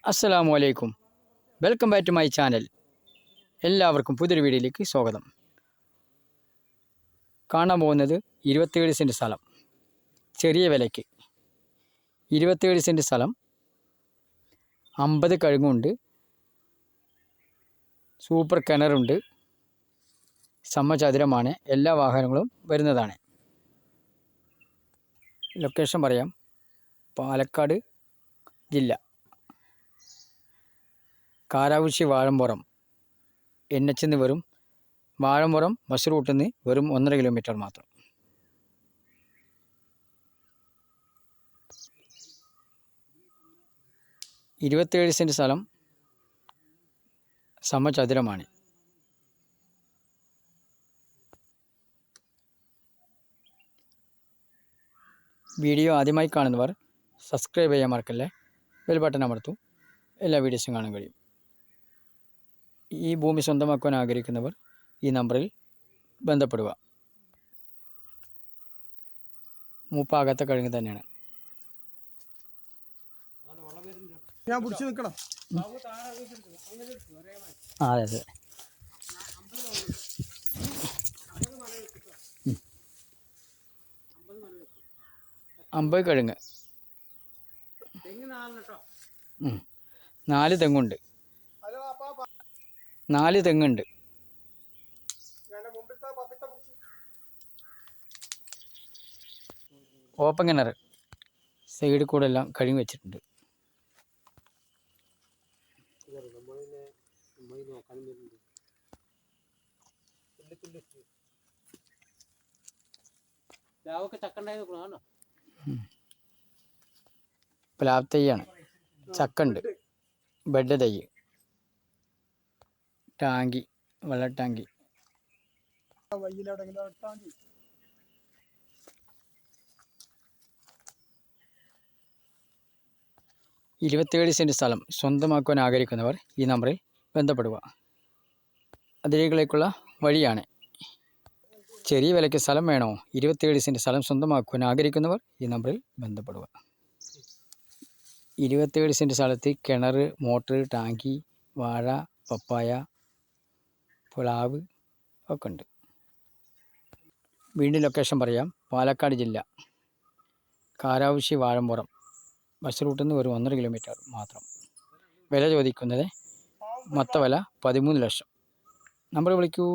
അസ്സലാമു അലൈക്കും. Welcome back to my channel. എല്ലാവർക്കും പുതിയൊരു വീഡിയോയിലേക്ക് സ്വാഗതം. കാണാൻ പോകുന്നത് 27 സെൻറ്റ് സ്ഥലം ചെറിയ വിലയ്ക്ക്. 27 സെൻറ്റ് സ്ഥലം, 50 കഴുങ്ങുണ്ട്, സൂപ്പർ കിണറുണ്ട്, സമചതുരമാണ്, എല്ലാ വാഹനങ്ങളും വരുന്നതാണ്. ലൊക്കേഷൻ പറയാം. പാലക്കാട് ജില്ല, കാരാകുറിശ്ശി വാഴമ്പുറം NH നിന്ന് വെറും വാഴമ്പുറം ബസ് റൂട്ടിൽ നിന്ന് വെറും 1.5 കിലോമീറ്റർ മാത്രം. ഇരുപത്തേഴ് സെൻറ്റ് സ്ഥലം, സമചതുരമാണ്. വീഡിയോ ആദ്യമായി കാണുന്നവർ സബ്സ്ക്രൈബ് ചെയ്യാൻ മറക്കല്ലേ. ബെൽ ബട്ടൺ അമർത്തൂ, എല്ലാ വീഡിയോസും കാണാൻ കഴിയും. ഈ ഭൂമി സ്വന്തമാക്കുവാൻ ആഗ്രഹിക്കുന്നവർ ഈ നമ്പറിൽ ബന്ധപ്പെടുക. മൂപ്പാകത്ത കഴിഞ്ഞ് തന്നെയാണ്. ഞാൻ പിടിച്ചു നിൽക്കണം. അതെ അതെ. 50 കഴുങ്ങ്, 4 തെങ്ങുണ്ട്, 4 തെങ്ങുണ്ട്. ഓപ്പൺ കിണർ സൈഡിൽ കൂടെ എല്ലാം കഴുകി വെച്ചിട്ടുണ്ട്. പ്ലാവ് തൈയാണ്, ചക്കുണ്ട്, ബെഡ് തൈ, ടാങ്കി, വെള്ള ടാങ്കി. ഇരുപത്തേഴ് സെൻറ്റ് സ്ഥലം സ്വന്തമാക്കുവാൻ ആഗ്രഹിക്കുന്നവർ ഈ നമ്പറിൽ ബന്ധപ്പെടുക. അതിലേക്കുള്ള വഴിയാണ്. ചെറിയ വിലയ്ക്ക് സ്ഥലം വേണോ? 27 സെൻറ്റ് സ്ഥലം സ്വന്തമാക്കുവാൻ ആഗ്രഹിക്കുന്നവർ ഈ നമ്പറിൽ ബന്ധപ്പെടുക. 27 സെൻറ്റ് സ്ഥലത്ത് കിണർ, മോട്ടർ, ടാങ്കി, വാഴ, പപ്പായ, പ്ലാവ് ഒക്കെ ഉണ്ട്. വീണ്ടും ലൊക്കേഷൻ പറയാം. പാലക്കാട് ജില്ല, കാരാകുറിശ്ശി വാഴമ്പുറം ബസ് റൂട്ടിൽ നിന്ന് ഒരു 1.5 കിലോമീറ്റർ മാത്രം. വില ചോദിക്കുന്നത് മൊത്ത വില 13 ലക്ഷം. നമ്പർ വിളിക്കൂ.